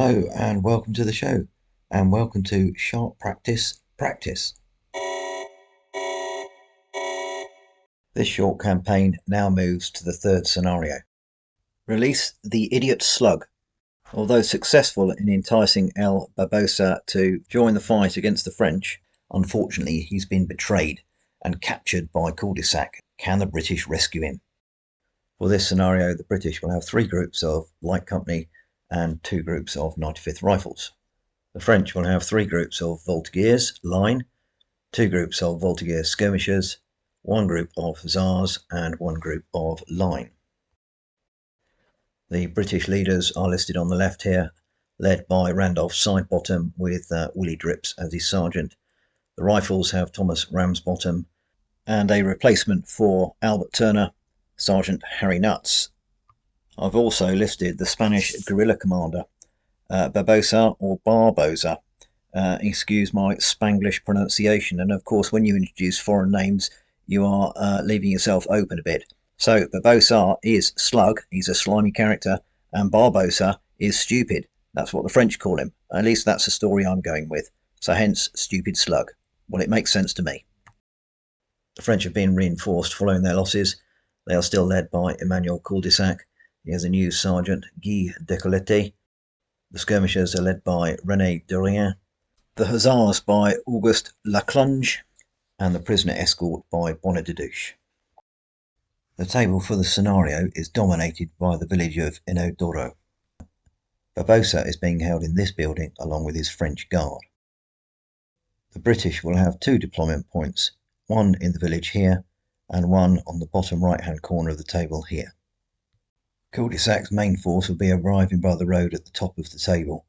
Hello and welcome to the show, and welcome to Sharp Practice. This short campaign now moves to the third scenario. Release the idiot Slug. Although successful in enticing El Barbosa to join the fight against the French, unfortunately he's been betrayed and captured by cul-de-sac. Can the British rescue him? For this scenario, the British will have 3 groups of light company and 2 groups of 95th Rifles. The French will have 3 groups of voltigeurs, line, 2 groups of voltigeurs skirmishers, 1 group of hussars and 1 group of line. The British leaders are listed on the left here, led by Randolph Sidebottom with Willie Drips as his sergeant. The Rifles have Thomas Ramsbottom and a replacement for Albert Turner, Sergeant Harry Nuts. I've also listed the Spanish guerrilla commander, Barbosa or Barbosa. Excuse my Spanglish pronunciation, and of course when you introduce foreign names you are leaving yourself open a bit. So Barbosa is Slug, he's a slimy character, and Barbosa is stupid. That's what the French call him. At least that's the story I'm going with. So hence Stupid Slug. Well, it makes sense to me. The French have been reinforced following their losses. They are still led by Emmanuel Cul-de-sac. He has a new sergeant, Guy Decolleté. The skirmishers are led by René Dorien. The hussars by Auguste Laclunge, and the prisoner escort by Bonnet de Douche. The table for the scenario is dominated by the village of Inodoro. Barbosa is being held in this building along with his French guard. The British will have 2 deployment points, one in the village here and one on the bottom right hand corner of the table here. Cul-de-sac's main force will be arriving by the road at the top of the table.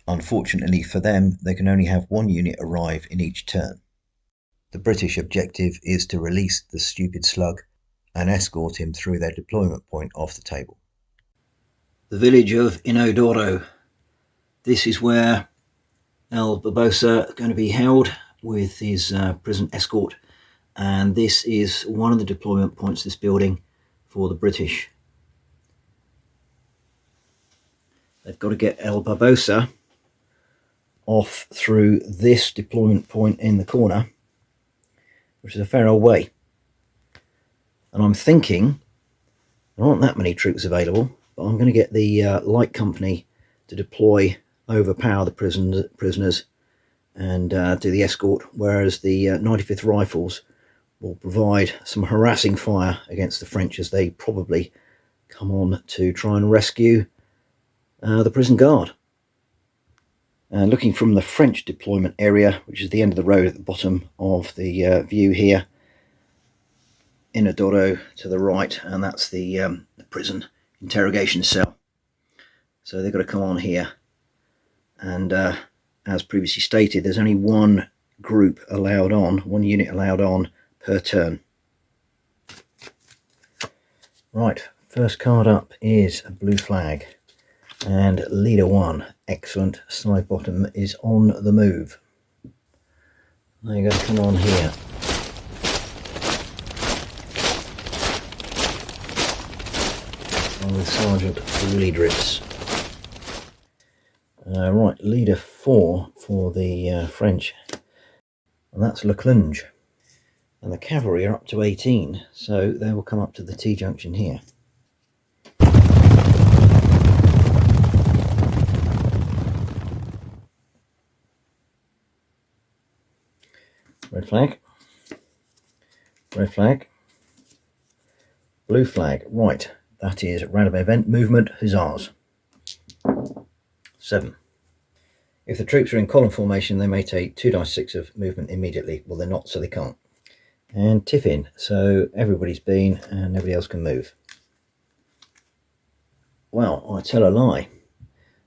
Unfortunately for them, they can only have 1 unit arrive in each turn. The British objective is to release the stupid Slug and escort him through their deployment point off the table. The village of Inodoro. This is where El Barbosa is going to be held with his prison escort, and this is one of the deployment points of this building for the British. They've got to get El Barbosa off through this deployment point in the corner, which is a fair old way. And I'm thinking there aren't that many troops available, but I'm going to get the light company to deploy, overpower the prisoners and do the escort, whereas the 95th Rifles will provide some harassing fire against the French as they probably come on to try and rescue the prison guard. Looking from the French deployment area, which is the end of the road at the bottom of the view here, Inodoro to the right, and that's the prison interrogation cell. So they've got to come on here, and as previously stated, there's only 1 group allowed on, 1 unit allowed on per turn. Right, first card up is a blue flag, and leader 1, excellent, Sidebottom is on the move. Now you've got to come on here. With Sergeant Willie Drips. Right, leader 4 for the French, and that's Laclunge. And the cavalry are up to 18, so they will come up to the T-junction here. Red flag, red flag, blue flag. Right, that is random event movement, hussars. 7. If the troops are in column formation, they may take 2 dice 6 of movement immediately. Well, they're not, so they can't. And tiffin, so everybody's been and nobody else can move. Well, I tell a lie.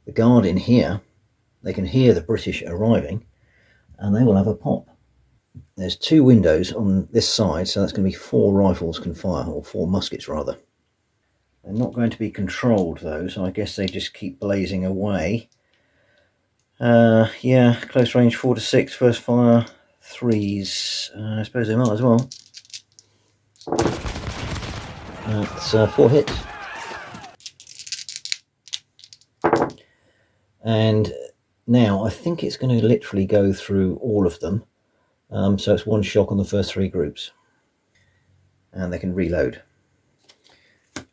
The guard in here, they can hear the British arriving and they will have a pop. There's 2 windows on this side, so that's going to be 4 rifles can fire, or 4 muskets rather. They're not going to be controlled though, so I guess they just keep blazing away. Yeah, close range 4 to 6, first fire, 3s. I suppose they might as well. That's 4 hits. And now I think it's going to literally go through all of them. So it's one shock on the first 3 groups. And they can reload.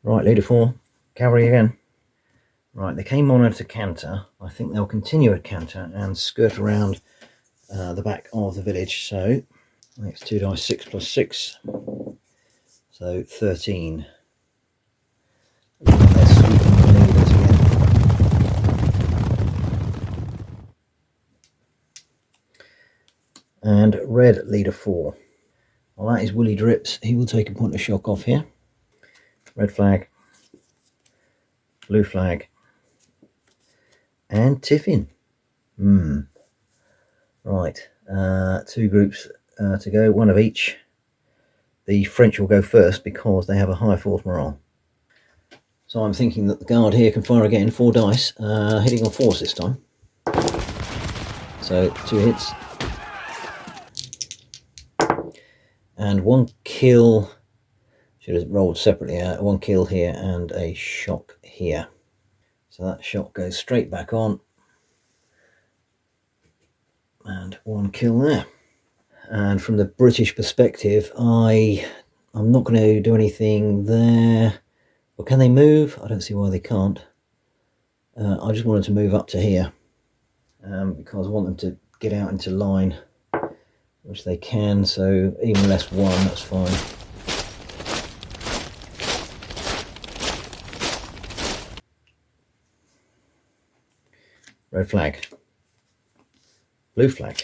Right, leader 4, cavalry again. Right, they came on at a canter. I think they'll continue at canter and skirt around the back of the village. So that's 2 dice, 6 plus 6. So 13. And they're sweeping the leaders again. And red leader 4. Well, that is Willie Drips. He will take a point of shock off here. Red flag, blue flag, and Tiffin. Right, 2 groups to go, 1 of each. The French will go first because they have a high force morale. So I'm thinking that the guard here can fire again, 4 dice, hitting on 4s this time. So 2 hits. And 1 kill, should have rolled separately, 1 kill here and a shock here. So that shot goes straight back on. And 1 kill there. And from the British perspective, I'm not going to do anything there. Well, can they move? I don't see why they can't. I just wanted to move up to here because I want them to get out into line, which they can. So even less 1, that's fine. Red flag, blue flag,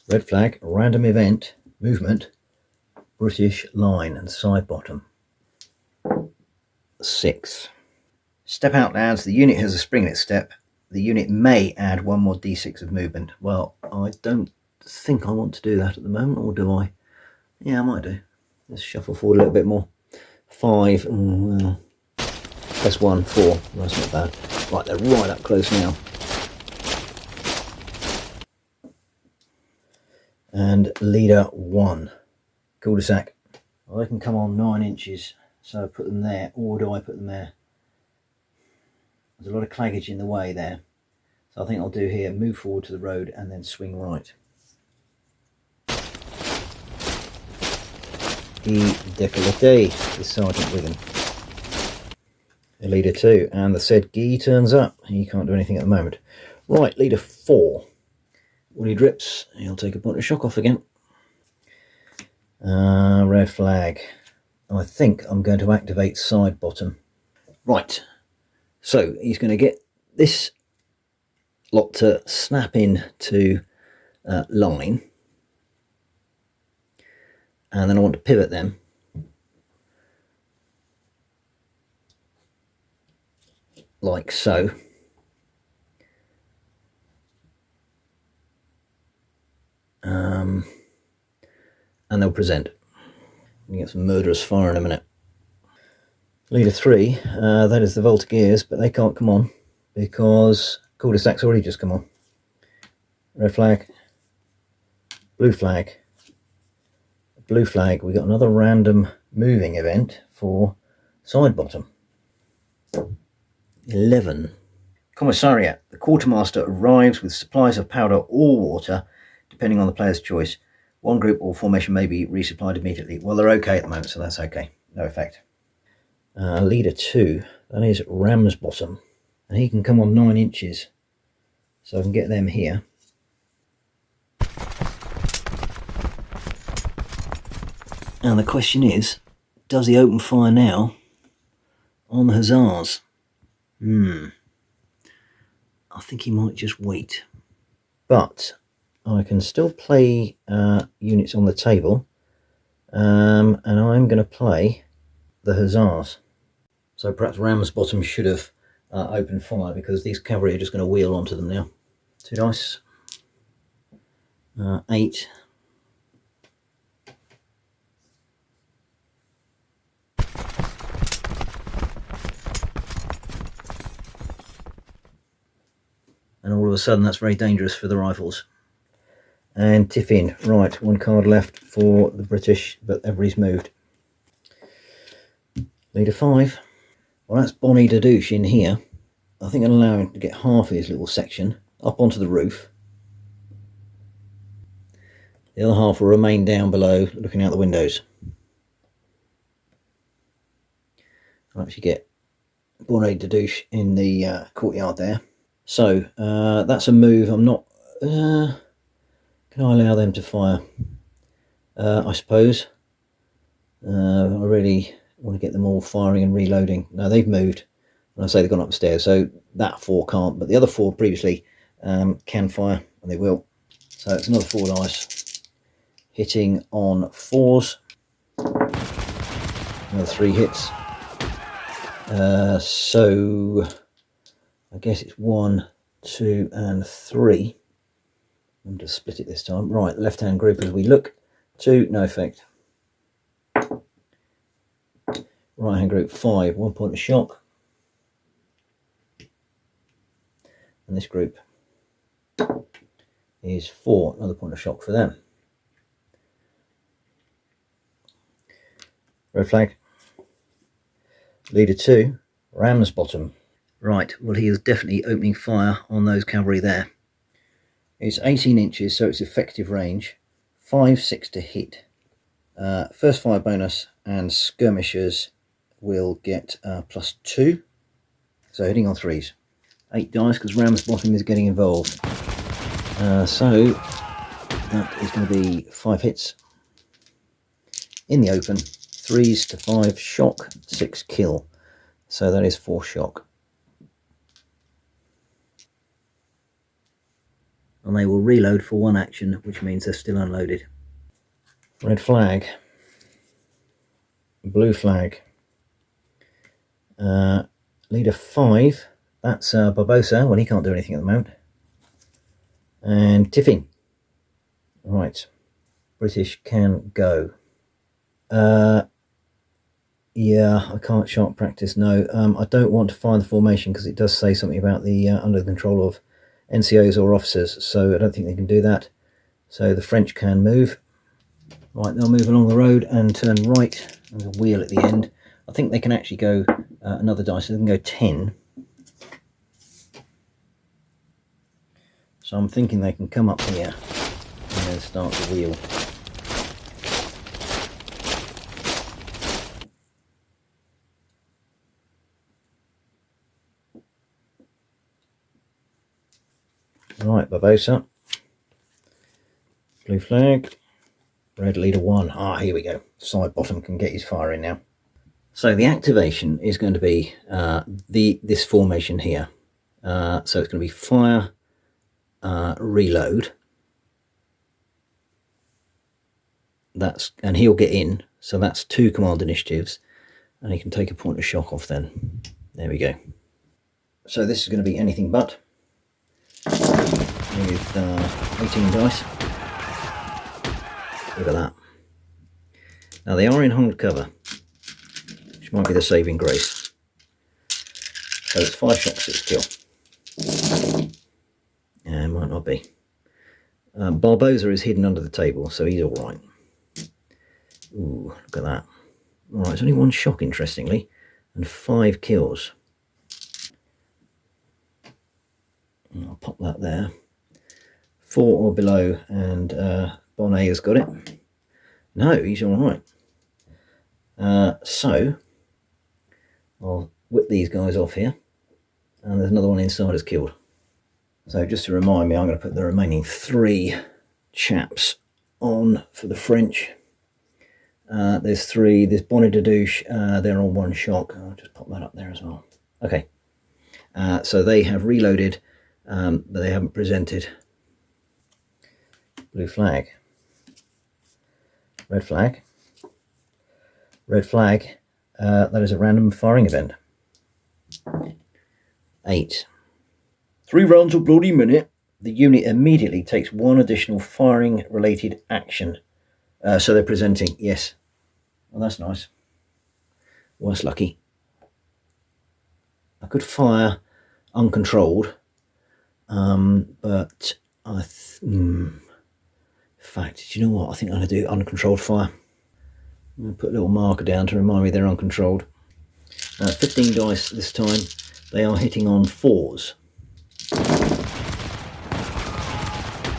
red flag, random event, movement, British line and side bottom. 6. Step out, lads. The unit has a spring in its step. The unit may add 1 more d6 of movement. Well, I don't think I want to do that at the moment, or do I? Yeah, I might do. Let's shuffle forward a little bit more. 5, well, plus 1, 4. That's not bad. Right, they're right up close now. And leader 1, cul-de-sac. I can come on 9 inches, so I put them there, or do I put them there? There's a lot of claggage in the way there, so I think I'll do here, move forward to the road and then swing right. Décolleté is Sergeant Wigan. Leader 2, and the said Guy turns up. He can't do anything at the moment. Right, leader 4. Willie Drips, he'll take a point of shock off again. Red flag. I think I'm going to activate side bottom. Right, so he's going to get this lot to snap in to line, and then I want to pivot them. Like so. And they'll present. You get some murderous fire in a minute. Leader 3, that is the Voltigeurs, but they can't come on because cul-de-sac's already just come on. Red flag, blue flag, blue flag. We got another random moving event for side bottom. 11. Commissariat. The quartermaster arrives with supplies of powder or water, depending on the player's choice. 1 group or formation may be resupplied immediately. Well, they're okay at the moment, so that's okay. No effect. Leader 2, that is Ramsbottom, and he can come on 9 inches, so I can get them here. And the question is, does he open fire now on the Hussars? I think he might just wait. But I can still play units on the table, and I'm going to play the Hussars. So perhaps Ramsbottom should have opened fire, because these cavalry are just going to wheel onto them now. 2 dice. 8. And all of a sudden that's very dangerous for the rifles. And Tiffin, right, 1 card left for the British, but everybody's moved. Leader 5. Well, that's Bonnie Dadouche in here. I think I'll allow him to get half of his little section up onto the roof. The other half will remain down below, looking out the windows. I'll actually get foray in the courtyard there. So that's a move. I'm not. Can I allow them to fire? I suppose. I really want to get them all firing and reloading. No, they've moved. And I say they've gone upstairs, so that 4 can't. But the other 4 previously can fire, and they will. So it's another 4 dice. Hitting on 4s. Another 3 hits. So I guess it's 1, 2 and 3. I'm just split it this time. Right, left hand group as we look. 2, no effect. Right hand group 5, 1 point of shock. And this group is 4, another point of shock for them. Red flag. Leader 2, Ramsbottom. Right, well he is definitely opening fire on those cavalry there. It's 18 inches, so it's effective range. 5, 6 to hit. First fire bonus, and skirmishers will get +2. So hitting on 3s. 8 dice because Ramsbottom is getting involved. So that is going to be 5 hits. In the open. 3s to 5 shock, 6 kill. So that is 4 shock. And they will reload for 1 action, which means they're still unloaded. Red flag. Blue flag. Leader 5. That's Barbosa. Well, he can't do anything at the moment. And Tiffin. Right. British can go. Yeah, I can't sharp practice, no. I don't want to fire the formation because it does say something about the under the control of NCOs or officers, so I don't think they can do that. So the French can move. Right, they'll move along the road and turn right. There's a wheel at the end. I think they can actually go another dice, so they can go 10. So I'm thinking they can come up here and then start the wheel. Right, Barbosa. Blue flag. Red leader 1. Ah, here we go. Side bottom can get his fire in now. So the activation is going to be this formation here. So it's going to be fire, reload. And he'll get in. So that's 2 command initiatives, and he can take a point of shock off then. There we go. So this is going to be anything but. With 18 dice. Look at that. Now they are in hard cover, which might be the saving grace. So it's 5 shock, 6 kill. Yeah, it might not be. Barbosa is hidden under the table, so he's alright. Ooh, look at that. Alright, it's only 1 shock, interestingly, and 5 kills. I'll pop that there. 4 or below, and Bonnet has got it. No, he's alright. So I'll whip these guys off here, and there's another one inside has killed. So just to remind me, I'm going to put the remaining 3 chaps on for the French. There's 3. There's Bonnet de Douche. They're on 1 shock. I'll just pop that up there as well. Okay. So they have reloaded, but they haven't presented. Blue flag. Red flag. Red flag. That is a random firing event. 8. 3 rounds of bloody minute. The unit immediately takes 1 additional firing related action. So they're presenting, yes. Well, that's nice. Well, that's lucky. I could fire uncontrolled, but in fact, do you know what? I think I'm going to do uncontrolled fire. I'm going to put a little marker down to remind me they're uncontrolled. 15 dice this time, they are hitting on 4s.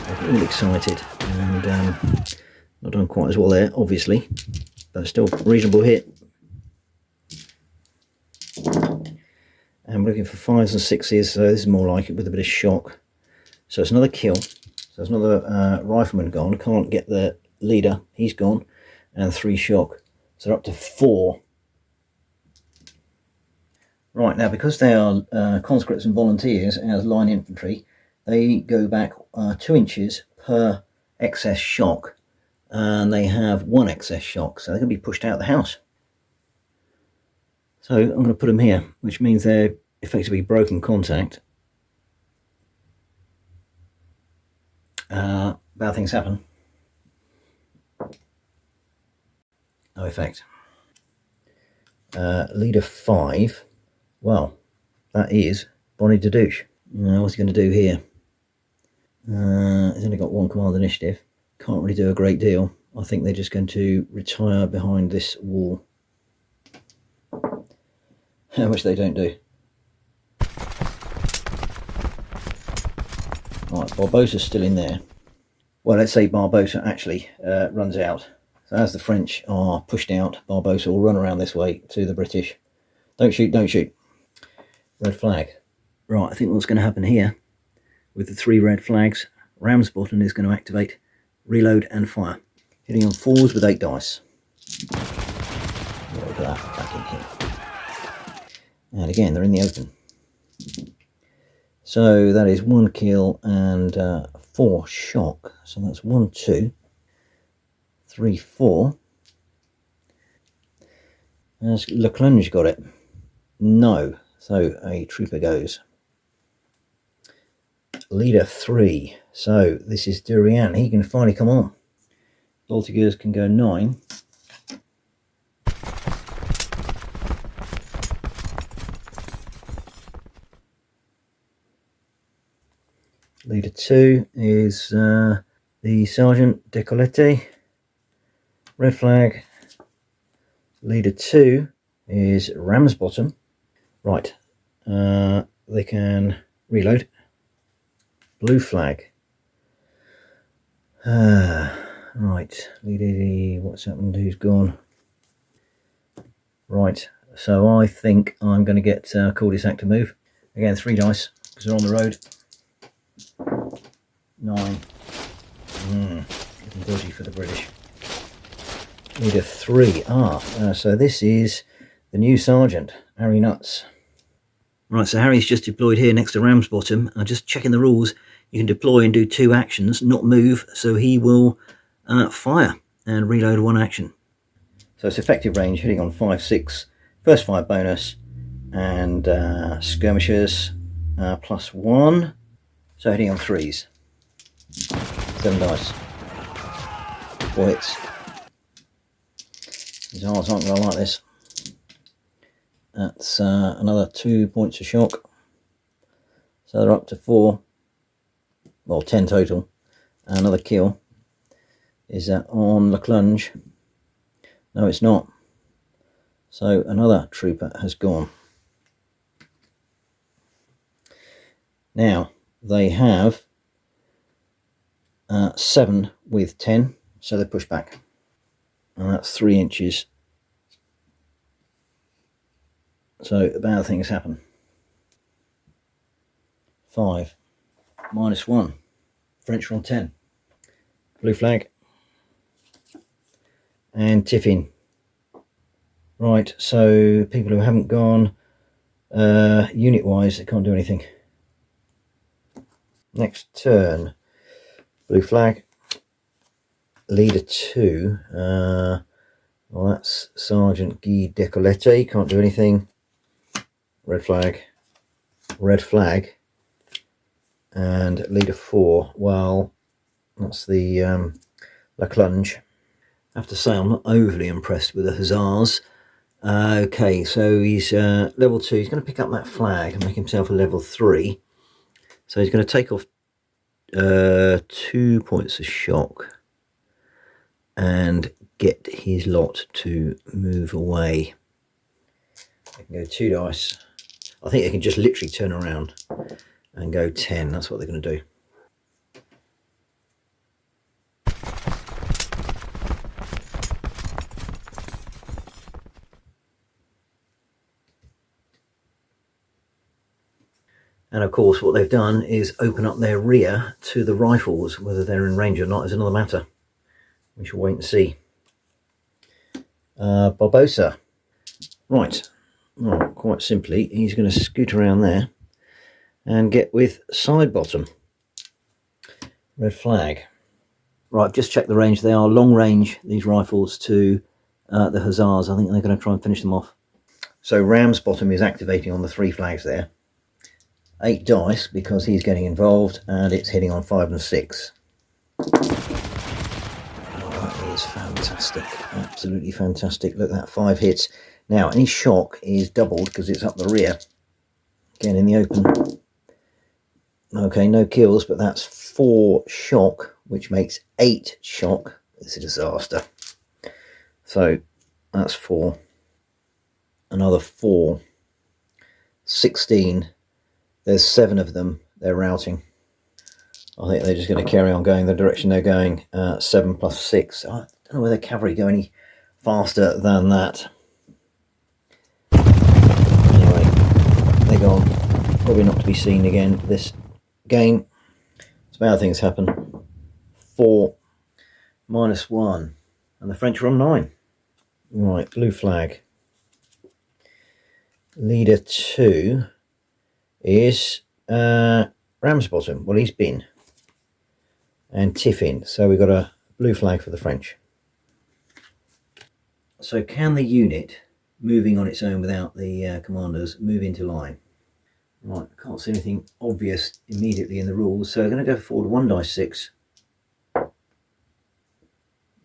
They're all excited and not done quite as well there, obviously, but still reasonable hit. And we're looking for 5s and 6s, so this is more like it with a bit of shock. So it's another kill. So there's another rifleman gone. Can't get the leader, he's gone, and 3 shock. So they're up to 4. Right, now because they are conscripts and volunteers as line infantry, they go back 2 inches per excess shock, and they have 1 excess shock, so they're going to be pushed out of the house. So I'm going to put them here, which means they're effectively broken contact. Bad things happen. No effect. Leader 5. Well, that is Bonnie de Douche. Now, what's he going to do here? He's only got 1 command initiative. Can't really do a great deal. I think they're just going to retire behind this wall. Which they don't do. Right, Barbossa's still in there. Well, let's say Barbossa actually runs out. So as the French are pushed out, Barbossa will run around this way to the British. Don't shoot, don't shoot. Red flag. Right, I think what's going to happen here, with the 3 red flags, Ramsbottom is going to activate, reload and fire. Hitting on 4s with 8 dice. Look at that, back in here. And again, they're in the open. So that is 1 kill and 4 shock. So that's 1, 2, 3, 4. Has Leclunge got it? No. So a trooper goes. Leader 3. So this is Durian. He can finally come on. Voltigeurs can go 9. Leader 2 is the Sergeant Decollete. Red flag. Leader 2 is Ramsbottom. Right, they can reload. Blue flag. Right, leader, what's happened? Who's gone? Right, so I think I'm going to get cul-de-sac to move. Again, 3 dice because they're on the road. 9. Getting dodgy for the British. Leader 3. So this is the new sergeant, Harry Nuts. Right, so Harry's just deployed here next to Ramsbottom. Just checking the rules. You can deploy and do 2 actions, not move, so he will fire and reload 1 action. So it's effective range, hitting on 5, 6, first fire bonus, and skirmishers +1. So hitting on 3s. 7 dice. 4 hits. These odds aren't going to like this. That's another 2 points of shock. So they're up to 4. Well, 10 total. Another kill. Is that on Leclunge? No, it's not. So another trooper has gone. Now, they have 7 with 10, so they push back. And that's 3 inches. So bad things happen. 5. -1. French are on 10. Blue flag. And tiffin. Right, so people who haven't gone unit wise, they can't do anything. Next turn. Blue flag. Leader 2. Well, that's Sergeant Guy Decollete. Can't do anything. Red flag. Red flag. And leader 4. Well, that's the Leclunge. I have to say I'm not overly impressed with the Hussars. Okay, so he's level 2. He's going to pick up that flag and make himself a level 3. So he's going to take off 2 points of shock and get his lot to move away. I can go 2 dice. I think they can just literally turn around and go 10. That's what they're going to do. And of course what they've done is open up their rear to the rifles. Whether they're in range or not is another matter. We shall wait and see. Barbosa. Right. Well, quite simply, he's going to scoot around there and get with side bottom. Red flag. Right, I've just checked the range. They are long range, these rifles, to the Hussars. I think they're going to try and finish them off. So Ram's bottom is activating on the 3 flags there. 8 dice because he's getting involved, and it's hitting on 5 and 6. Oh, that is fantastic. Absolutely fantastic. Look at that, 5 hits. Now, any shock is doubled because it's up the rear. Again, in the open. Okay, no kills, but that's 4 shock, which makes 8 shock. It's a disaster. So, that's 4. Another 4. 16. There's 7 of them. They're routing. I think they're just going to carry on going the direction they're going. 7 plus 6. I don't know whether cavalry go any faster than that. Anyway, they're gone. Probably not to be seen again this game. Some bad things happen. 4 minus 1. And the French are on 9. Right, blue flag. Leader 2 is Ramsbottom. Well, he's been. And Tiffin. So we've got a blue flag for the French. So can the unit, moving on its own without the commanders, move into line? Right, I can't see anything obvious immediately in the rules, so I'm going to go forward 1 dice 6,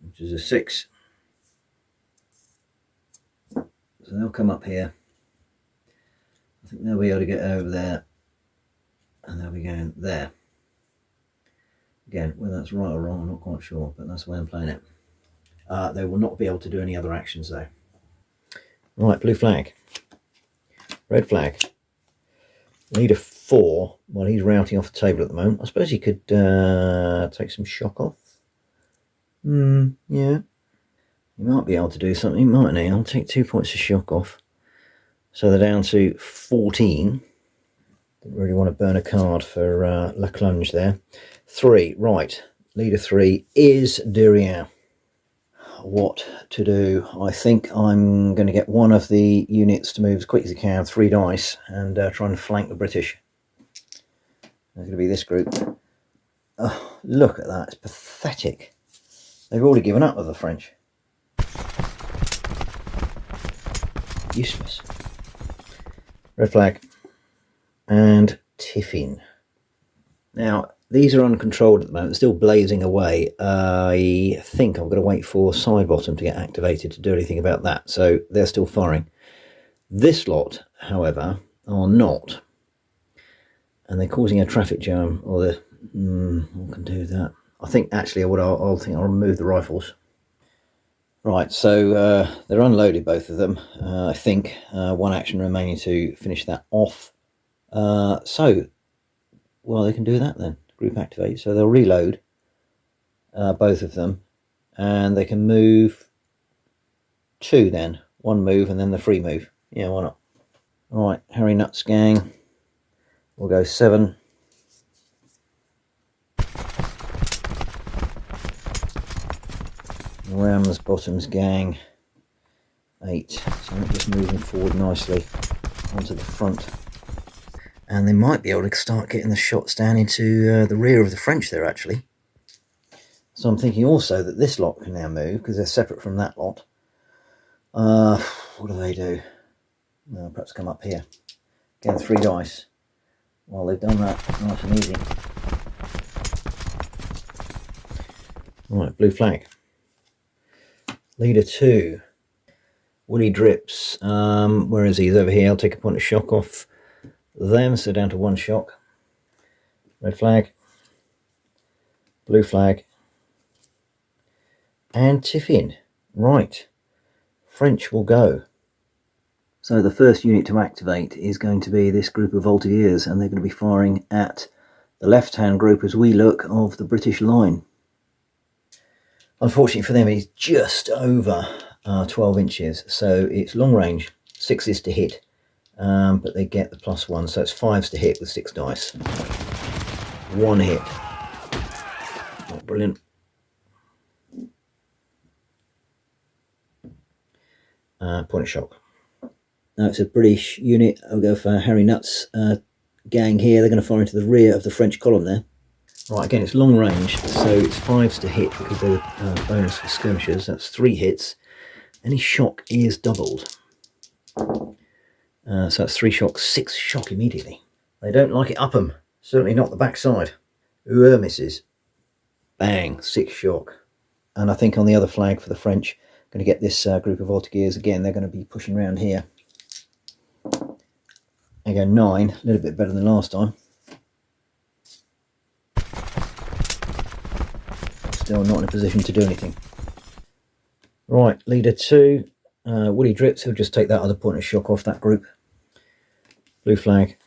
which is a 6. So they'll come up here. I think they'll be able to get over there, and they'll be going there. Again, whether that's right or wrong, I'm not quite sure, but that's the way I'm playing it. They will not be able to do any other actions though. Right, blue flag. Red flag. Leader 4, well, he's routing off the table at the moment. I suppose he could take some shock off. Yeah. He might be able to do something, mightn't he? I'll take 2 points of shock off. So they're down to 14. Didn't really want to burn a card for La Clunge there. 3, right. Leader 3 is Derriere. What to do? I think I'm going to get one of the units to move as quick as I can, 3 dice, and try and flank the British. There's going to be this group. Oh, look at that. It's pathetic. They've already given up with the French. Useless. Red flag. And Tiffin. Now, these are uncontrolled at the moment. They're still blazing away. I think I'm going to wait for side bottom to get activated to do anything about that. So they're still firing. This lot, however, are not. And they're causing a traffic jam. Or the what can do that? I think actually what I'll remove the rifles. Right, so they're unloaded, both of them. I think 1 action remaining to finish that off. So, well, they can do that then. Group activate. So they'll reload both of them, and they can move 2 then. 1 move and then the free move. Yeah, why not? All right, Harry Nuts gang. We'll go 7. Rams Bottoms gang 8. So they're just moving forward nicely onto the front. And they might be able to start getting the shots down into the rear of the French there, actually. So I'm thinking also that this lot can now move, because they're separate from that lot. What do they do? Well, perhaps come up here. Again, 3 dice. Well, they've done that nice and easy. Right, blue flag. Leader 2. Willie Drips. Where is he? He's over here. I'll take a point of shock off them, so down to 1 shock. Red flag, blue flag, and Tiffin. Right, French will go. So the first unit to activate is going to be this group of volunteers, and they're going to be firing at the left-hand group as we look of the British line. Unfortunately for them, it's just over 12 inches, so it's long range, 6s to hit, but they get the +1, so it's 5s to hit with 6 dice. 1 hit. Oh, brilliant. Point of shock. Now it's a British unit. I'll go for Harry Nutt's gang here. They're going to fire into the rear of the French column there. Right, again, it's long range, so it's 5s to hit because they're bonus for skirmishers. That's 3 hits. Any shock is doubled. So that's 3 shock, 6 shock immediately. They don't like it up 'em. Certainly not the backside. Ooh, misses. Bang, 6 shock. And I think on the other flag for the French, going to get this group of volunteers again. They're going to be pushing around here. They go 9, a little bit better than last time. Still not in a position to do anything. Right, leader 2, Woody Drips. He'll just take that other point of shock off that group. Blue flag,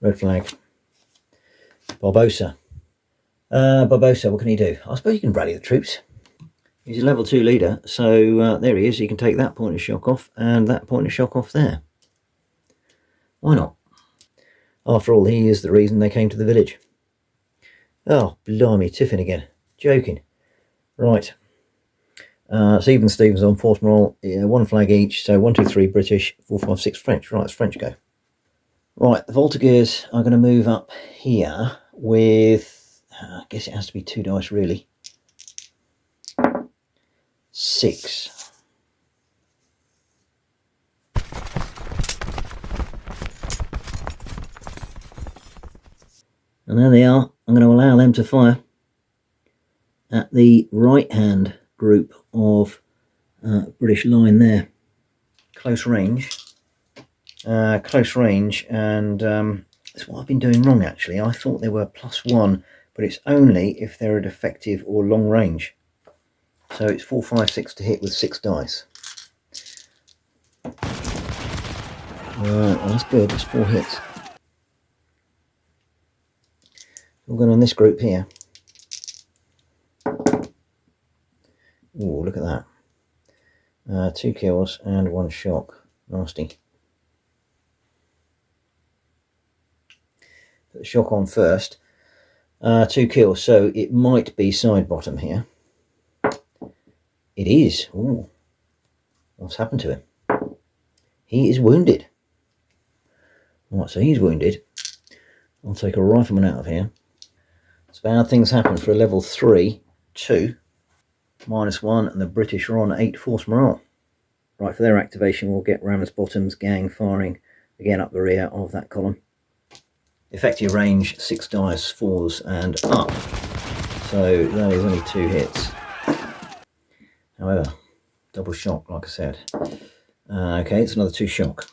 red flag. Barbosa. Barbosa, what can he do? I suppose you can rally the troops. He's a level 2 leader, so there he is. You can take that point of shock off and that point of shock off there. Why not? After all, he is the reason they came to the village. Oh, blimey, Tiffin again. Joking. Right. Stephen Stevens on force morale, 1 flag each, so 1, 2, 3 British, 4, 5, 6 French. Right, it's French go. Right, the volunteers are going to move up here with, I guess it has to be 2 dice really. 6. And there they are. I'm going to allow them to fire at the right hand group of British line there. Close range. And that's what I've been doing wrong actually. I thought they were +1, but it's only if they're at effective or long range. So it's 4, 5, 6 to hit with 6 dice. Right, well that's good, that's 4 hits. We're going on this group here. Oh, look at that. 2 kills and 1 shock. Nasty. Put the shock on first. 2 kills, so it might be side bottom here. It is. Ooh. What's happened to him? He is wounded. Right, so he's wounded. I'll take a rifleman out of here. It's bad things happen for a level 3, 2, -1, and the British are on 8 force morale. Right, for their activation, we'll get Ramsbottom's gang firing again up the rear of that column. Effective range, 6 dice, 4s and up. So that is only 2 hits. However, double shock, like I said. Okay, it's another 2 shock.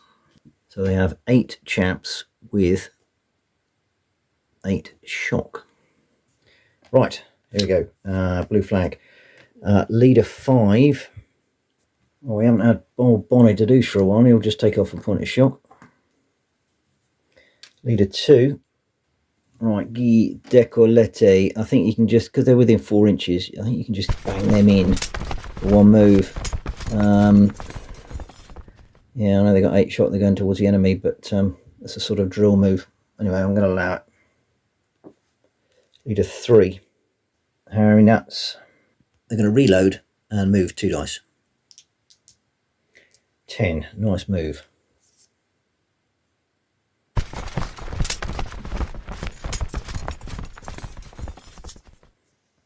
So they have 8 chaps with 8 shock. Right, here we go. Blue flag. Leader 5. Well, we haven't had old Bonnet to do for a while. He'll just take off a point of shock. Leader 2. Right, Guy Decolleté. I think you can just, because they're within 4 inches, I think you can just bang them in for 1 move. Yeah, I know they got 8 shot. They're going towards the enemy, but it's a sort of drill move. Anyway, I'm going to allow it. Leader 3. Harry Nuts. They're going to reload and move 2 dice. 10. Nice move.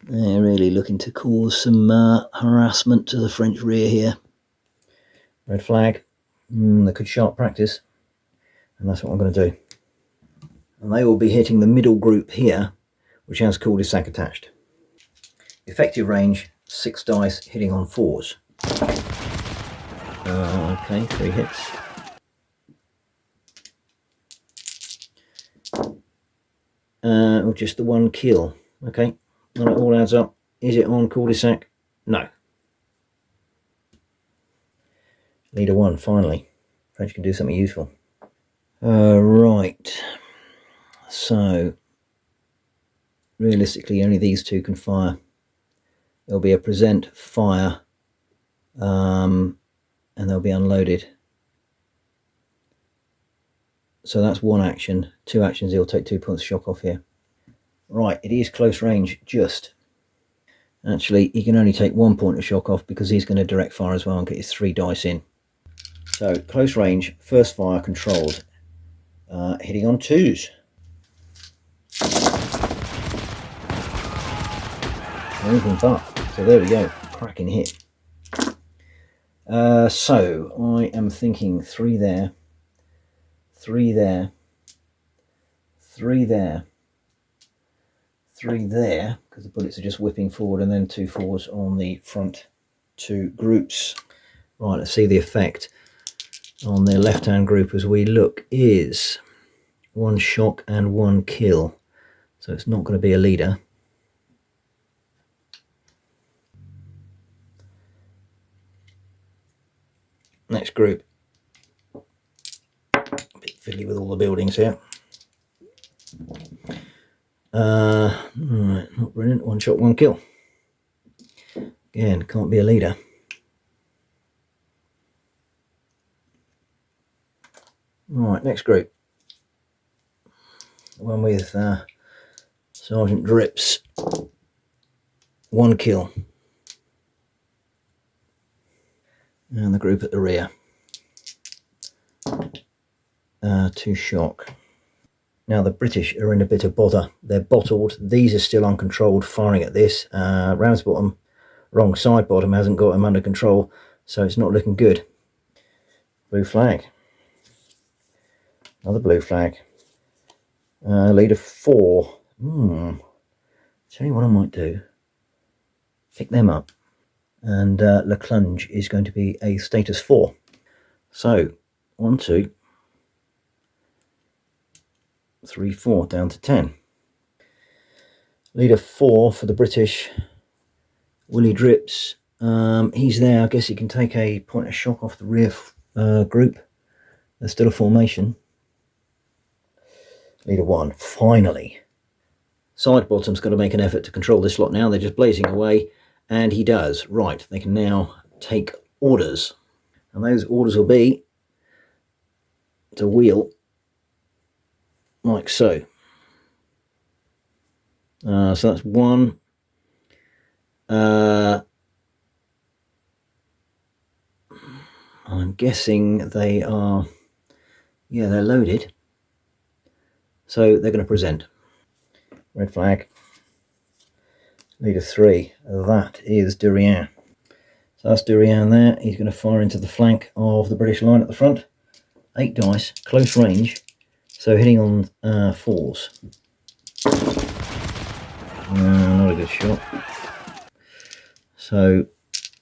They're really looking to cause some harassment to the French rear here. Red flag. They could sharp practice. And that's what I'm going to do. And they will be hitting the middle group here, which has cul-de-sac attached. Effective range, 6 dice, hitting on 4s. Okay, 3 hits. Or just the 1 kill. Okay, well, it all adds up. Is it on cul-de-sac? No. Leader 1, finally. French can do something useful. Right. So, realistically, only these two can fire. There'll be a present, fire, and they'll be unloaded. So that's one action. 2 actions, he'll take 2 points of shock off here. Right, it is close range, just. Actually, he can only take 1 point of shock off because he's going to direct fire as well and get his 3 dice in. So, close range, first fire, controlled. Hitting on 2s. Anything but. So there we go. Cracking hit. So, I am thinking 3 there. 3 there. 3 there. 3 there, because the bullets are just whipping forward, and then 2 4s on the front 2 groups. Right, let's see the effect on the left-hand group as we look is 1 shock and 1 kill. So it's not going to be a leader. Next group. A bit fiddly with all the buildings here. Right, not brilliant. 1 shot, 1 kill. Again, can't be a leader. Right, next group. The one with Sergeant Drips. 1 kill. And the group at the rear. 2 shock. Now the British are in a bit of bother. They're bottled. These are still uncontrolled, firing at this. Ramsbottom, wrong side bottom, hasn't got them under control, so it's not looking good. Blue flag. Another blue flag. Leader 4. Tell you what I might do. Pick them up. And Leclunge is going to be a status 4. So, 1, 2, 3, 4, down to 10. Leader 4 for the British. Willie Drips. He's there. I guess he can take a point of shock off the rear group. There's still a formation. Leader 1, finally. Side bottom's got to make an effort to control this lot now. They're just blazing away. And he does. Right, they can now take orders. And those orders will be to wheel like so. So that's 1. I'm guessing they are, yeah, they're loaded. So they're going to present. Red flag. Leader 3, that is Durian. So that's Durian there. He's going to fire into the flank of the British line at the front. 8 dice, close range. So hitting on 4s. Not a good shot. So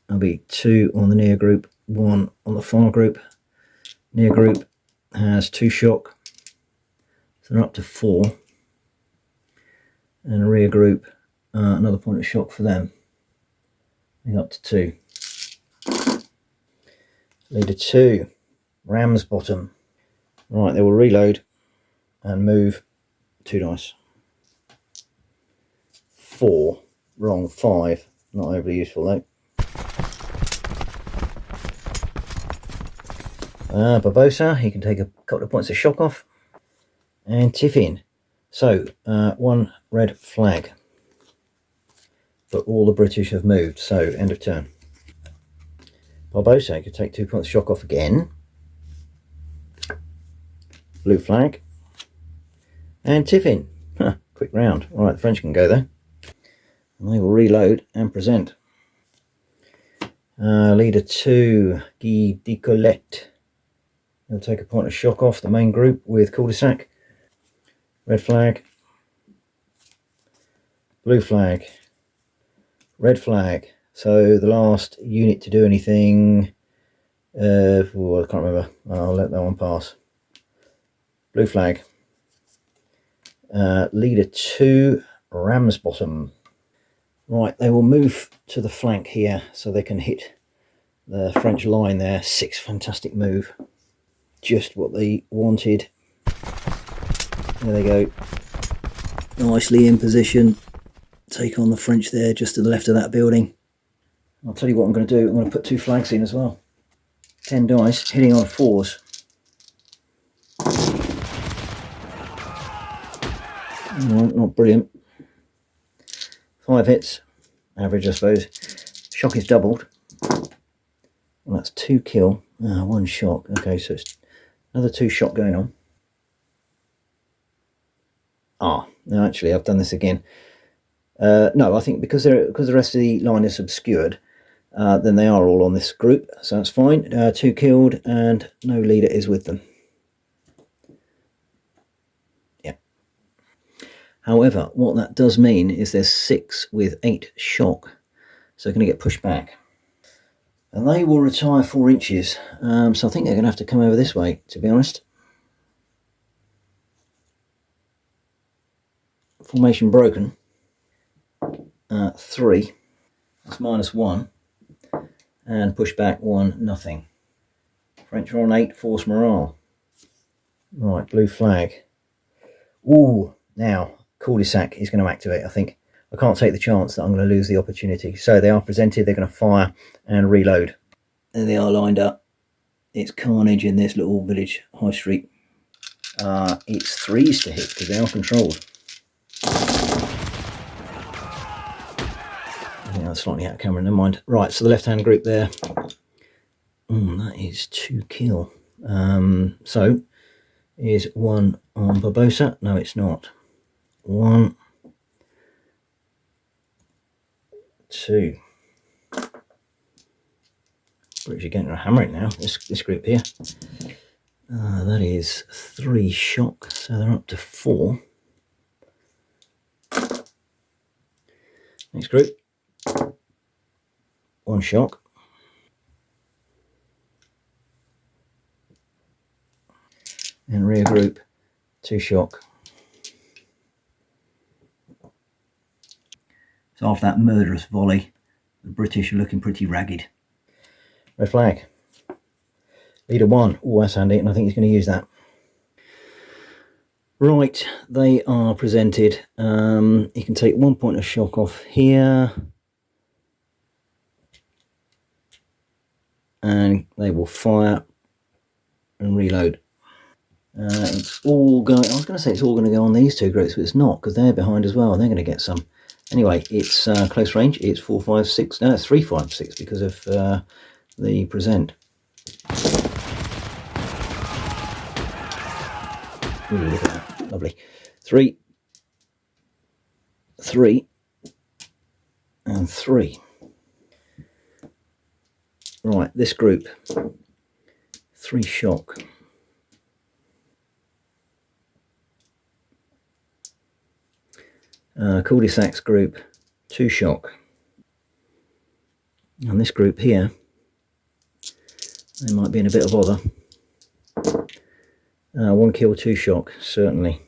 there'll be 2 on the near group, 1 on the far group. Near group has 2 shock. So they're up to 4. And a rear group, another point of shock for them. They're up to 2. Leader 2, Ramsbottom. Right, they will reload and move 2 dice. 4, wrong, 5. Not overly useful though. Barbosa, he can take a couple of points of shock off. And Tiffin. So, 1 red flag. But all the British have moved, so end of turn. Barbosa could take 2 points of shock off again. Blue flag. And Tiffin. Quick round. Alright, the French can go there. And they will reload and present. Leader 2, Guy Decolette. He'll take a point of shock off the main group with cul-de-sac. Red flag. Blue flag. Red flag. So the last unit to do anything, I can't remember. I'll let that one pass. Blue flag. Leader 2, Ramsbottom. Right, they will move to the flank here so they can hit the French line there. 6, fantastic move. just what they wanted. There they go. Nicely in position. Take on the French there, just to the left of that building. I'll tell you what I'm going to do. I'm going to put 2 flags in as well. 10 dice, hitting on 4s. Not brilliant. 5 hits. Average, I suppose. Shock is doubled. Well, that's 2 kill. 1 shock. Okay, so it's another 2 shock going on. No, actually, I've done this again. No, I think because the rest of the line is obscured, then they are all on this group, so that's fine. 2 killed, and no leader is with them. Yeah. However, what that does mean is there's 6 with 8 shock, so they're going to get pushed back. And they will retire 4 inches, so I think they're going to have to come over this way, to be honest. Formation broken. 3. That's -1. And push back 1, nothing. French are on 8, force morale. Right, blue flag. Ooh, now cul-de-sac is going to activate, I think. I can't take the chance that I'm going to lose the opportunity. So they are presented, they're going to fire and reload. There they are lined up. It's carnage in this little village high street. It's 3s to hit because they are controlled. Yeah, that's slightly out of camera, never mind. Right, so the left-hand group there. That is 2 kill. So, is 1 on Barbosa? No, it's not. 1, 2. British are getting a hammering now, this group here. That is 3 shock, so they're up to 4. Next group. 1 shock. And rear group, 2 shock. So after that murderous volley, the British are looking pretty ragged. Red flag. Leader 1. Oh, that's handy, and I think he's going to use that. Right, they are presented. You can take 1 point of shock off here. And they will fire and reload. It's all going. I was going to say it's all going to go on these 2 groups, but it's not, because they're behind as well, and they're going to get some. Anyway, it's close range. It's 4, 5, 6. No, it's 3, 5, 6 because of the present. Ooh, look at that, lovely. 3, 3, and 3. Right, this group, 3 shock. Cul-de-sacs group, 2 shock. And this group here, they might be in a bit of bother. 1 kill, 2 shock, certainly.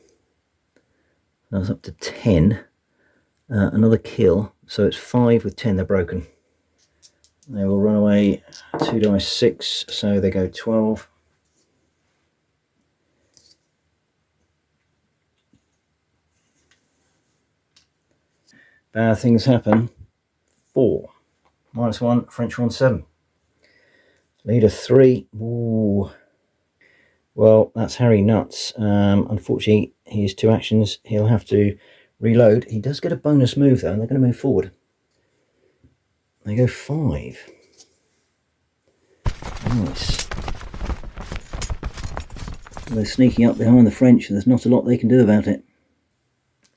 That's up to 10. Another kill, so it's 5 with 10, they're broken. They will run away 2 dice 6, so they go 12. Bad things happen. 4. -1, French are on 7. Leader 3. Ooh. Well, that's Harry Nuts. Unfortunately, his 2 actions, he'll have to reload. He does get a bonus move though, and they're going to move forward. They go 5. Nice. They're sneaking up behind the French, and there's not a lot they can do about it.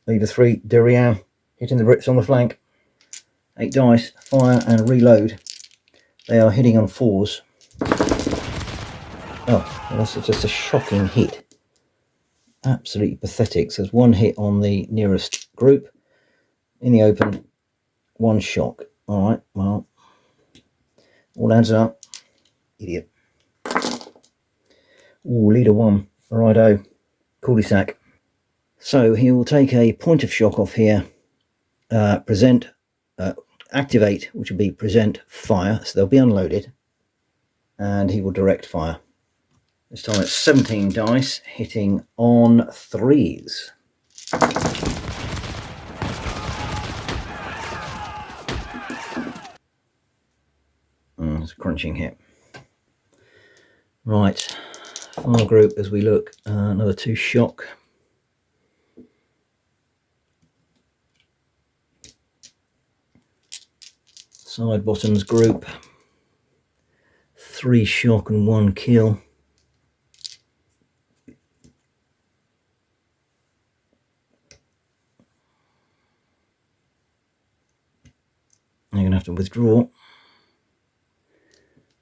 Leader 3, Durian, hitting the Brits on the flank. 8 dice, fire and reload. They are hitting on 4s. Oh, well, that's just a shocking hit. Absolutely pathetic. So there's 1 hit on the nearest group. In the open, 1 shock. Alright, well, all adds up. Idiot. Ooh, leader 1. Righto. Cul-de-sac. So he will take a point of shock off here. Activate, which will be present, fire. So they'll be unloaded. And he will direct fire. This time it's 17 dice, hitting on 3s. It's a crunching hit. Right, final group as we look, another 2 shock. Side bottoms group, 3 shock and 1 kill. You're going to have to withdraw.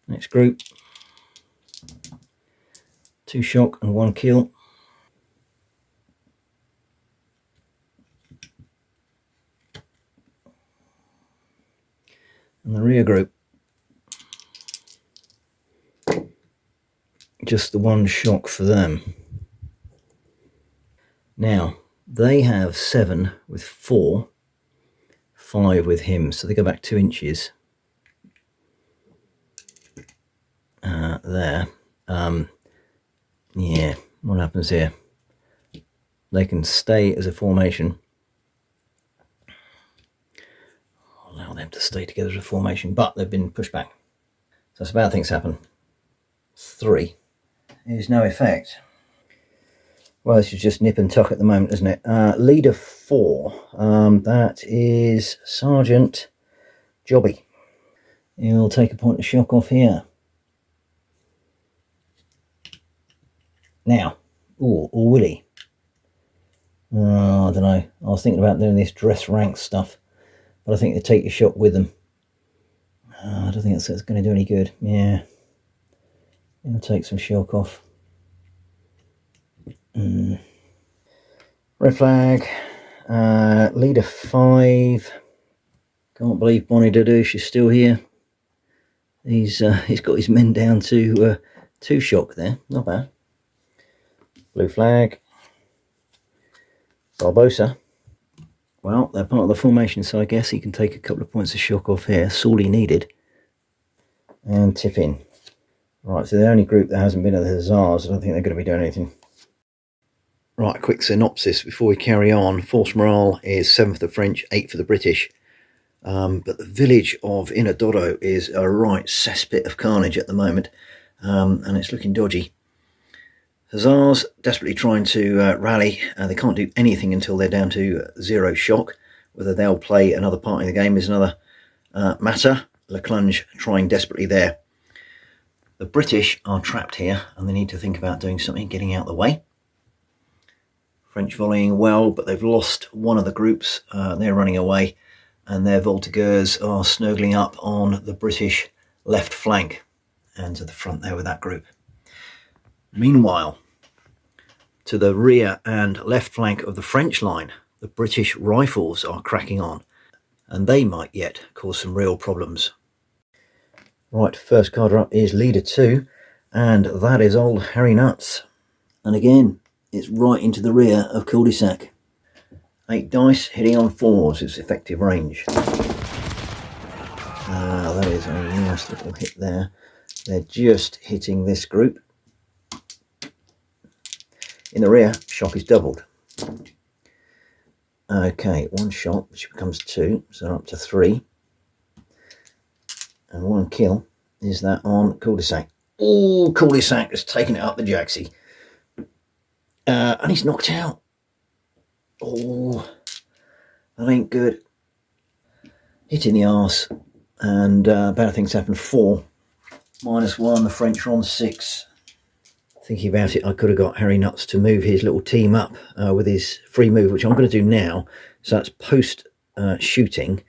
Next group, 2 shock and 1 kill. And the rear group, just the 1 shock for them. Now, they have 7 with 4, 5 with him, so they go back 2 inches. There. Yeah, what happens here? They can stay as a formation. Allow them to stay together as a formation, but they've been pushed back. So some bad things happen. 3 is no effect. Well, this is just nip and tuck at the moment, isn't it? Leader 4, that is Sergeant Jobby. He'll take a point of shock off here. Now, or will he? I don't know. I was thinking about doing this dress rank stuff, but I think they take your shock with them. I don't think that's going to do any good. Yeah, he'll take some shock off. Red flag. Leader 5. Can't believe Bonnie Dadoosh is still here. He's got his men down to 2 shock there. Not bad. Blue flag. Barbosa. Well, they're part of the formation, so I guess he can take a couple of points of shock off here. That's all he needed. And tip in. Right, so the only group that hasn't been at the Hussars, I don't think they're going to be doing anything. Right, quick synopsis before we carry on. Force morale is 7 for the French, 8 for the British. But the village of Inadoro is a right cesspit of carnage at the moment, and it's looking dodgy. Hussars desperately trying to rally. They can't do anything until they're down to 0 shock. Whether they'll play another part in the game is another matter. Leclunge trying desperately there. The British are trapped here, and they need to think about doing something, getting out of the way. French volleying well, but they've lost one of the groups. They're running away, and their Voltigeurs are snuggling up on the British left flank and to the front there with that group. Meanwhile, to the rear and left flank of the French line, the British rifles are cracking on, and they might yet cause some real problems. Right, first card up is Leader 2, and that is old Harry Nuts. And again, it's right into the rear of cul-de-sac. 8 dice, hitting on 4s, its effective range. That is a nice little hit there. They're just hitting this group. In the rear, shock is doubled. Okay, 1 shot, which becomes 2, so up to 3. And 1 kill is that on cul-de-sac. Oh, cul-de-sac has taken it up the jacksie. And he's knocked out. Oh, that ain't good. Hit in the arse, and bad things happen. 4. -1, the French are on 6. Thinking about it, I could have got Harry Nuts to move his little team up with his free move, which I'm going to do now. So that's post shooting,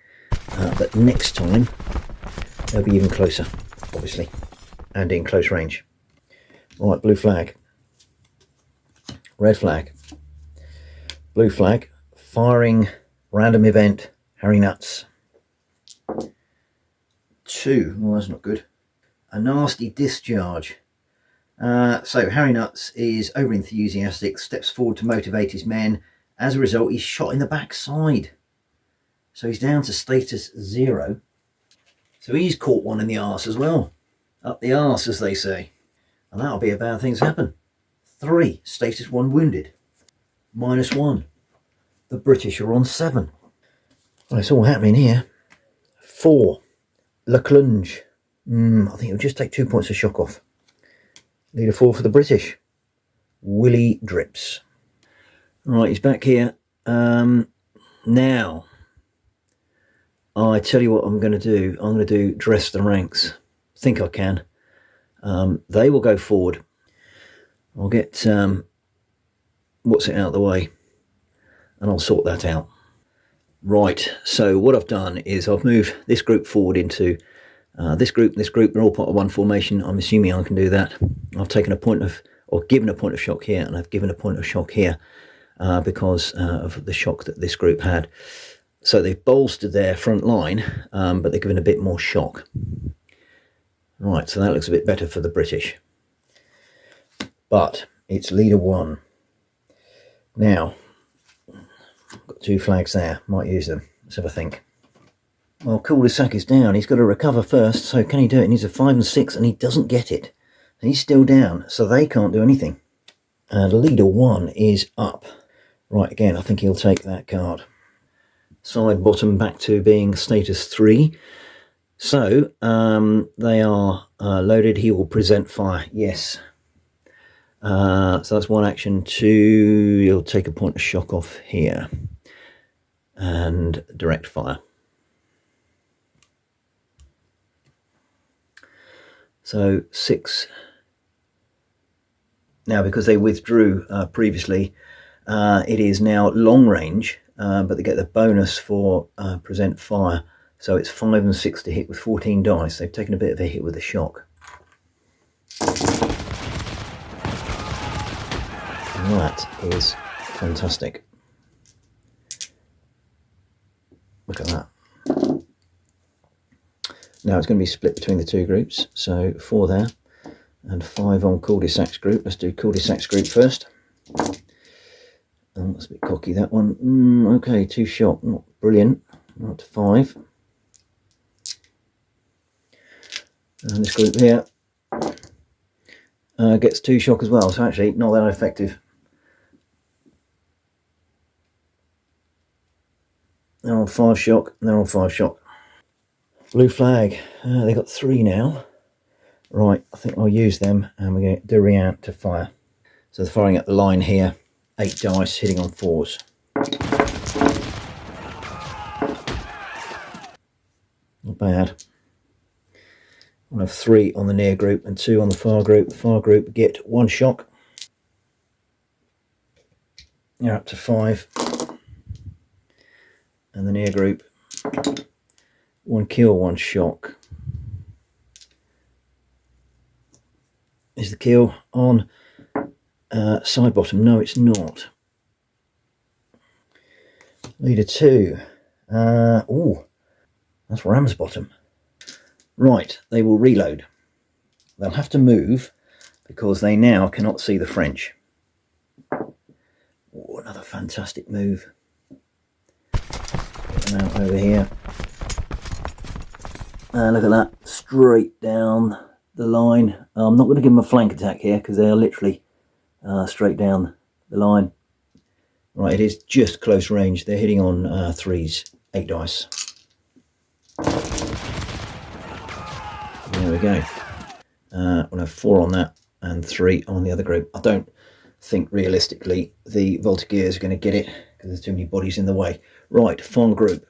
but next time they'll be even closer, obviously, and in close range. Right, blue flag. Red flag. Blue flag. Firing, random event, Harry Nuts. 2. Oh, that's not good. A nasty discharge. So Harry Nuts is over enthusiastic, steps forward to motivate his men. As a result, he's shot in the backside. So he's down to status 0. So he's caught one in the arse as well. Up the arse, as they say. And that'll be about things happen. 3, status 1 wounded. -1. The British are on 7. Well, it's all happening here. 4, Leclunge. I think it'll just take 2 points of shock off. Leader 4 for the British. Willie Drips. Right, he's back here. Now, I tell you what I'm going to do. I'm going to do dress the ranks. Think I can. They will go forward. I'll get what's it out of the way, and I'll sort that out. Right, so what I've done is I've moved this group forward into this group and this group. They're all part of one formation. I'm assuming I can do that. I've taken a point of, or given a point of shock here, and I've given a point of shock here because of the shock that this group had. So they've bolstered their front line, but they're given a bit more shock. Right, so that looks a bit better for the British. But it's leader 1. Now, I've got 2 flags there. Might use them. Let's have a think. Well, Cul-de-sac is down. He's got to recover first. So can he do it? He needs a 5 and 6, and he doesn't get it. He's still down, so they can't do anything. And leader 1 is up. Right, again, I think he'll take that card. Side bottom back to being status 3. So they are loaded. He will present fire. Yes. So that's 1 action. 2, he'll take a point of shock off here and direct fire. So 6. Now, because they withdrew previously, it is now long range, but they get the bonus for present fire. So it's 5 and 6 to hit with 14 dice. They've taken a bit of a hit with the shock. That is fantastic. Look at that. Now it's going to be split between the 2 groups. So 4 there and 5 on Cul-de-sac's group. Let's do Cul-de-sac's group first. Oh, that's a bit cocky, that one. Okay, 2 shock. Not brilliant. Not to 5. And this group here gets 2 shock as well. So actually not that effective. They're on 5 shock, and they're on 5 shock. Blue flag, they got 3 now. Right, I think I'll use them, and we're going to do reant to fire. So they're firing at the line here, 8 dice, hitting on 4s. Not bad. I'll have 3 on the near group and 2 on the far group. The far group get 1 shock. They're up to 5. And the near group, 1 kill, 1 shock. Is the kill on side bottom? No, it's not. Leader 2. Oh, that's Ram's bottom. Right, they will reload. They'll have to move because they now cannot see the French. Oh, another fantastic move. Out over here, and look at that, straight down the line. I'm not going to give them a flank attack here because they are literally straight down the line. Right, it is just close range. They're hitting on 3s, 8 dice. There we go. We'll have 4 on that and 3 on the other group. I don't think realistically the Voltigeurs are going to get it because there's too many bodies in the way. Right, final group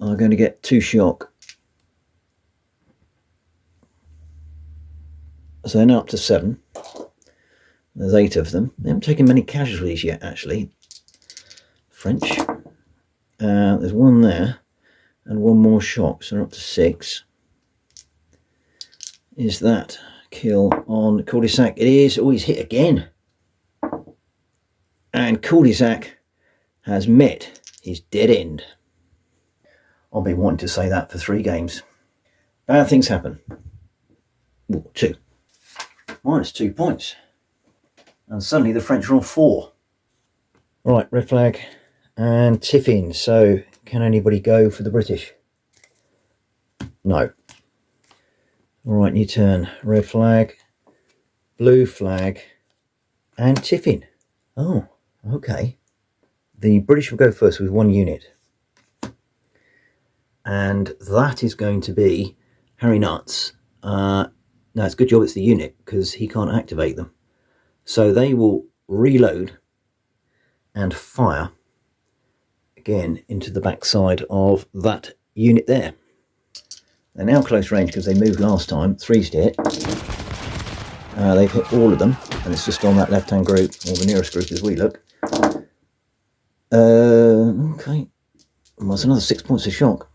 are going to get 2 shock. So they're now up to 7. There's 8 of them. They haven't taken many casualties yet, actually. French. There's 1 there and 1 more shock, so they're up to 6. Is that kill on Cul-de-sac? It is. Oh, he's hit again. And Cul-de-sac has met his dead end. I'll be wanting to say that for 3 games. Bad things happen. Ooh, 2. -2 points. And suddenly the French are on 4. Right, red flag and tiffin. So can anybody go for the British? No. All right, new turn. Red flag. blue flag, and tiffin. Oh, okay. The British will go first with 1 unit. And that is going to be Harry Nuts. No, it's a good job it's the unit, because he can't activate them. So they will reload and fire again into the backside of that unit there. They're now close range because they moved last time. 3's to hit. They've hit all of them, and it's just on that left-hand group, or the nearest group as we look. Okay. Well, it's another 6 points of shock.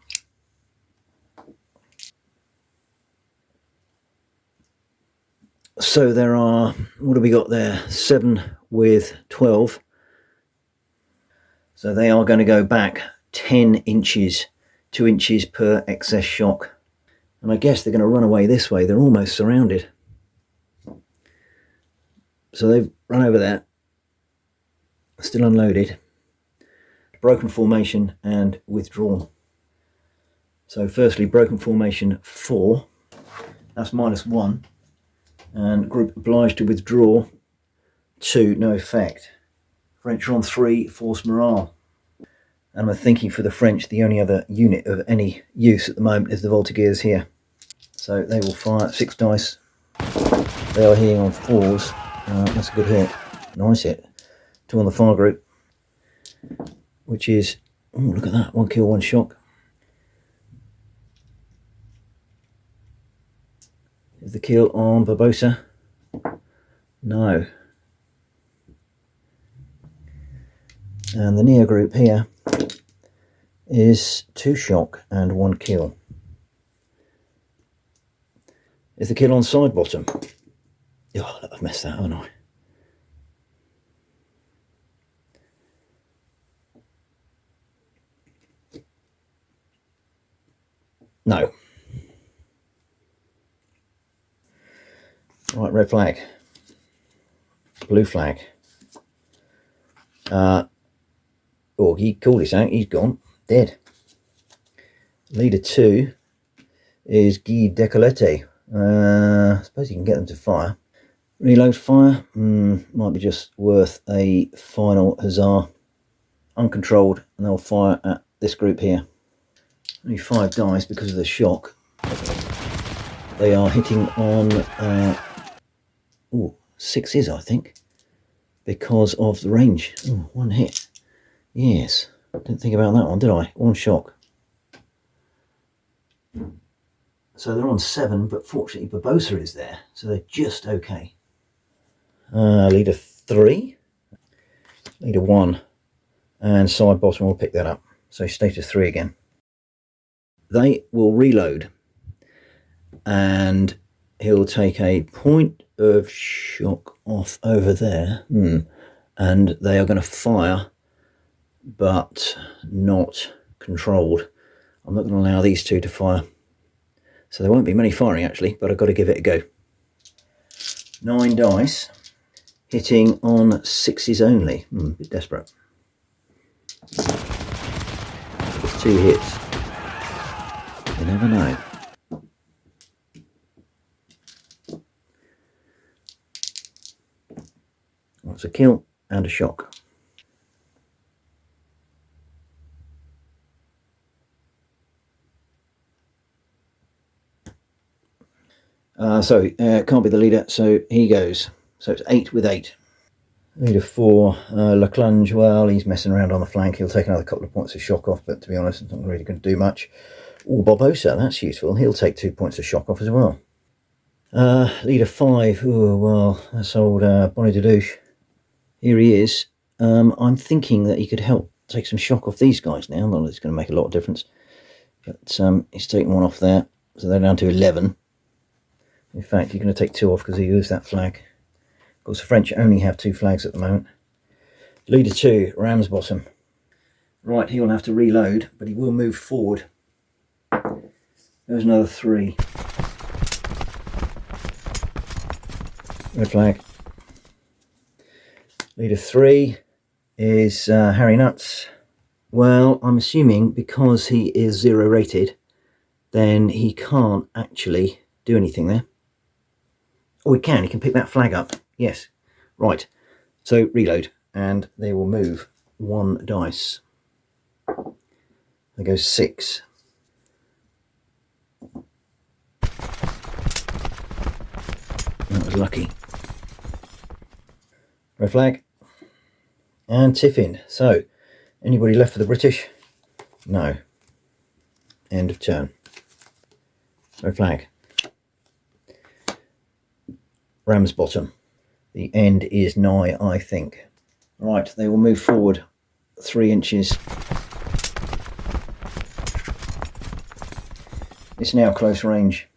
So there are, what have we got there? 7 with 12. So they are going to go back 10 inches, 2 inches per excess shock. And I guess they're going to run away this way. They're almost surrounded. So they've run over there, still unloaded, broken formation and withdrawn. So firstly, broken formation 4, that's -1, and group obliged to withdraw 2, no effect. French are on 3, force morale. And I'm thinking for the French, the only other unit of any use at the moment is the Voltigeurs here. So they will fire 6 dice. They are hitting on 4s. That's a good hit. Nice hit. 2 on the fire group, which is, oh, look at that, 1 kill, 1 shock. Is the kill on Barbosa? No. And the near group here is 2 shock and 1 kill. Is the kill on side bottom? Oh, I've messed that, haven't I? No. Right, red flag. Blue flag. Oh, he called this out. He's gone. Dead. Leader 2 is Guy Decolleté. I suppose you can get them to fire. Reload fire. Might be just worth a final huzzah. Uncontrolled, and they'll fire at this group here. Only 5 dice because of the shock. They are hitting on 6s, I think, because of the range. 1 hit. Yes, didn't think about that one, did I? 1 shock. So they're on 7, but fortunately Barbosa is there, so they're just okay. Leader 3, leader 1, and side bottom will pick that up. So status 3 again. They will reload, and he'll take a point of shock off over there, and they are going to fire, but not controlled. I'm not going to allow these 2 to fire. So there won't be many firing actually, but I've got to give it a go. 9 dice, hitting on 6s only. A bit desperate. It's 2 hits. You never know. That's a kill and a shock. Can't be the leader, so he goes. So it's 8 with 8. Leader 4, Leclange, well, he's messing around on the flank. He'll take another couple of points of shock off, but to be honest, it's not really going to do much. Barbosa, that's useful. He'll take 2 points of shock off as well. Leader 5, well, that's old Bonnie de Douche. Here he is. I'm thinking that he could help take some shock off these guys now. Not that it's going to make a lot of difference. But he's taking 1 off there, so they're down to 11. In fact, you're going to take 2 off because he used that flag. Of course, the French only have 2 flags at the moment. Leader 2, Ramsbottom. Right, he will have to reload, but he will move forward. There's another 3. Red flag. Leader 3 is Harry Nuts. Well, I'm assuming because he is 0 rated, then he can't actually do anything there. Oh, we can. You can pick that flag up. Yes. Right. So reload, and they will move 1 dice. There goes 6. That was lucky. Red flag. And tiffin. So, anybody left for the British? No. End of turn. Red flag. Ramsbottom. The end is nigh, I think. Right, they will move forward 3 inches. It's now close range.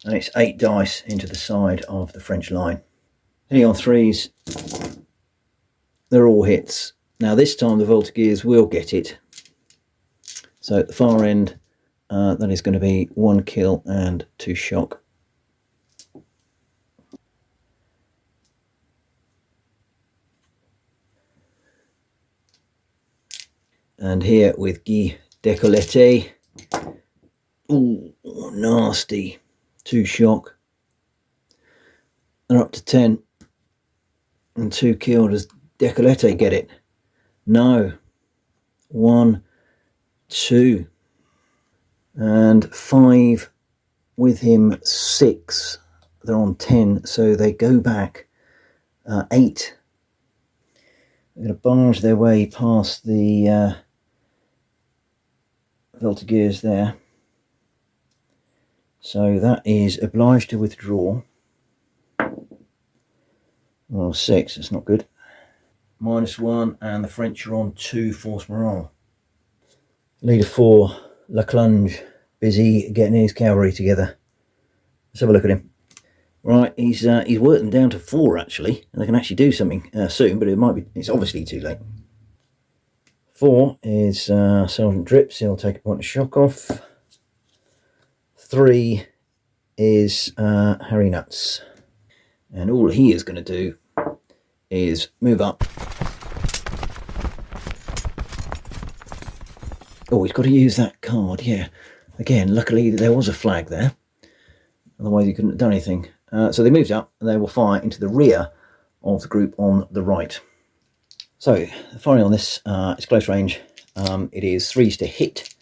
And it's 8 dice into the side of the French line. Hitting on 3s. They're all hits. Now this time the Voltigeurs will get it. So at the far end, that is going to be 1 kill and 2 shock. And here with Guy Decolleté. Ooh, nasty. 2 shock. They're up to 10. And 2 kill. Does Decolleté get it? No. 1, 2. And 5 with him, 6. They're on 10. So they go back 8. They're going to barge their way past the Voltigeurs there. So that is obliged to withdraw. Well, 6, it's not good. -1, and the French are on 2 force morale. Leader 4, Leclunge, busy getting his cavalry together. Let's have a look at him. Right, he's worked them down to 4 actually, and they can actually do something soon, but it's obviously too late. 4 is Sergeant Drips, he'll take a point of shock off. 3 is Harry Nuts, and all he is going to do is move up. Oh, he's got to use that card, yeah. Again, luckily there was a flag there, otherwise he couldn't have done anything. So they moved up, and they will fire into the rear of the group on the right. So firing on this is close range. It is 3s to hit.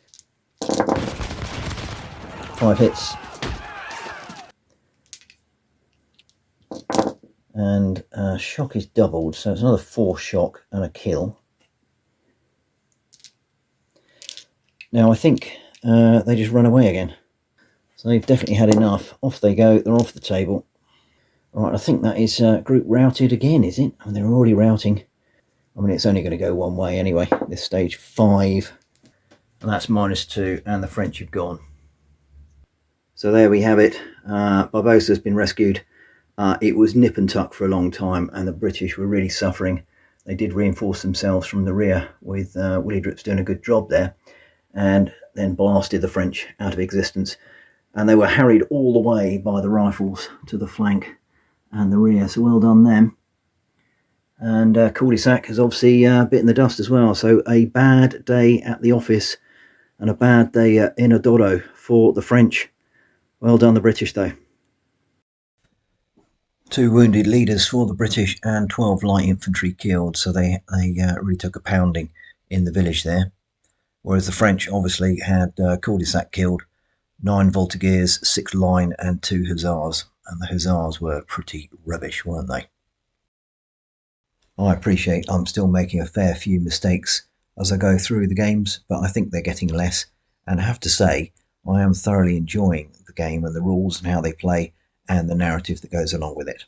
5 hits. And shock is doubled, so it's another 4 shock and a kill. Now I think they just run away again. So they've definitely had enough. Off they go, they're off the table. Right, I think that is group routed again, is it? I mean, they're already routing. I mean, it's only going to go one way anyway. This stage 5. And that's -2, and the French have gone. So there we have it. Barbossa's been rescued. It was nip and tuck for a long time, and the British were really suffering. They did reinforce themselves from the rear, with Willie Drips doing a good job there, and then blasted the French out of existence. And they were harried all the way by the rifles to the flank and the rear, so well done them. And Cul-de-sac has obviously bitten the dust as well, so a bad day at the office and a bad day at Inodoro for the French. Well done the British though. 2 wounded leaders for the British and 12 light infantry killed, so they really took a pounding in the village there. Whereas the French obviously had Cul-de-sac killed, 9 Voltigeurs, 6 line and 2 hussars, and the hussars were pretty rubbish, weren't they? I appreciate I'm still making a fair few mistakes as I go through the games, but I think they're getting less, and I have to say I am thoroughly enjoying the game and the rules and how they play and the narrative that goes along with it.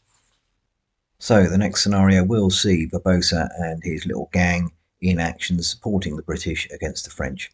So the next scenario will see Barbossa and his little gang in action supporting the British against the French.